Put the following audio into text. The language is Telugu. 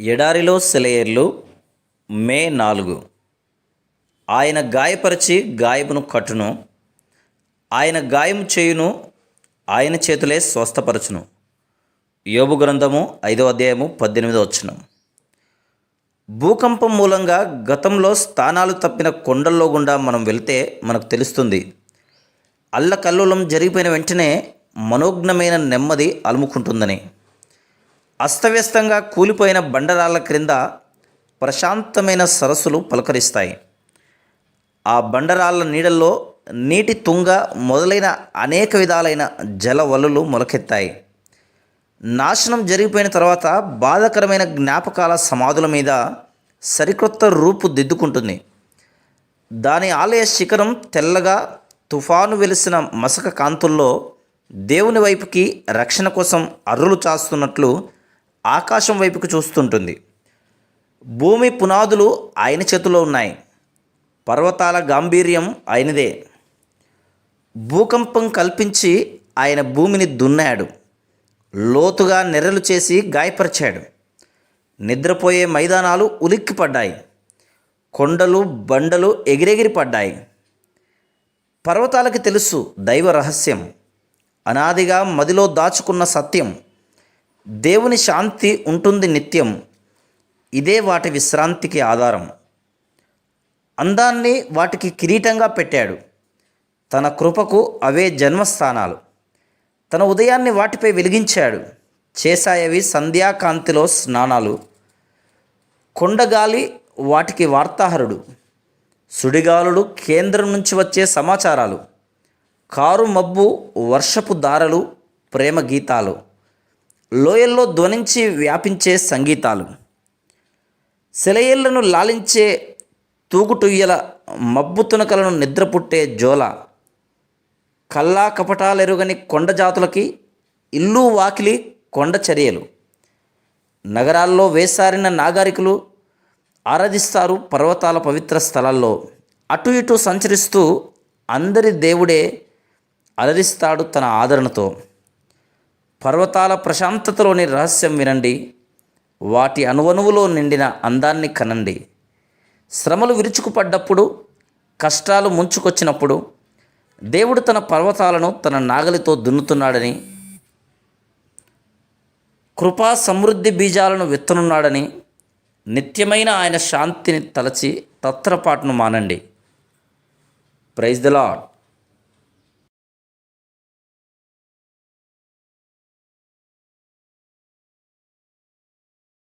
ఎడారిలో సెలయేర్లు మే 4. ఆయన గాయపరిచి గాయమును కట్టును, ఆయన గాయము చేయును, ఆయన చేతులే స్వస్థపరచును. యోబు గ్రంథము 5వ అధ్యాయము 18వ వచనం. భూకంపం మూలంగా గతంలో స్థానాలు తప్పిన కొండల్లో గుండా మనం వెళ్తే మనకు తెలుస్తుంది. అల్లకల్లోలం జరిగిపోయిన వెంటనే మనోజ్ఞమైన నెమ్మది అలుముకుంటుందని. అస్తవ్యస్తంగా కూలిపోయిన బండరాళ్ళ క్రింద ప్రశాంతమైన సరస్సులు పలకరిస్తాయి. ఆ బండరాళ్ళ నీడల్లో నీటి తుంగ మొదలైన అనేక విధాలైన జలవల్లులు మొలకెత్తాయి. నాశనం జరిగిపోయిన తర్వాత బాధాకరమైన జ్ఞాపకాల సమాధుల మీద సరికొత్త రూపు దిద్దుకుంటుంది. దాని ఆలయ శిఖరం తెల్లగా తుఫాను వెలిసిన మసక కాంతుల్లో దేవుని వైపుకి రక్షణ కోసం అర్రులు చాస్తున్నట్లు ఆకాశం వైపుకి చూస్తుంటుంది. భూమి పునాదులు ఆయన చేతిలో ఉన్నాయి. పర్వతాల గాంభీర్యం ఆయనదే. భూకంపం కల్పించి ఆయన భూమిని దున్నాడు. లోతుగా నెర్రలు చేసి గాయపరిచాడు. నిద్రపోయే మైదానాలు ఉలిక్కిపడ్డాయి. కొండలు బండలు ఎగిరెగిరి పడ్డాయి. పర్వతాలకి తెలుసు దైవ రహస్యం, అనాదిగా మదిలో దాచుకున్న సత్యం. దేవుని శాంతి ఉంటుంది నిత్యం, ఇదే వాటి విశ్రాంతికి ఆధారం. అందాన్ని వాటికి కిరీటంగా పెట్టాడు. తన కృపకు అవే జన్మస్థానాలు. తన ఉదయాన్ని వాటిపై వెలిగించాడు. చేశాయవి సంధ్యాకాంతిలో స్నానాలు. కొండగాలి వాటికి వార్తాహరుడు. సుడిగాలులు కేంద్రం నుంచి వచ్చే సమాచారాలు. కారు మబ్బు వర్షపు దారలు ప్రేమ గీతాలు. లోయల్లో ధ్వనించి వ్యాపించే సంగీతాలు. సెలయేళ్లను లాలించే తూగుటుయ్యల, మబ్బు తునకలను నిద్రపుట్టే జోల. కల్లా కపటాలెరుగని కొండ జాతులకి ఇల్లు వాకిలి కొండ చర్యలు. నగరాల్లో వేసారిన నాగరికులు ఆరాధిస్తారు పర్వతాల పవిత్ర స్థలాల్లో. అటు ఇటు సంచరిస్తూ అందరి దేవుడే అలరిస్తాడు తన ఆదరణతో. పర్వతాల ప్రశాంతతలోని రహస్యం వినండి. వాటి అణువణువులో నిండిన అందాన్ని కనండి. శ్రమలు విరుచుకుపడ్డప్పుడు, కష్టాలు ముంచుకొచ్చినప్పుడు దేవుడు తన పర్వతాలను తన నాగలితో దున్నుతున్నాడని, కృపా సమృద్ధి బీజాలను విత్తనున్నాడని, నిత్యమైన ఆయన శాంతిని తలచి తత్రపాటును మానండి. Praise the lord.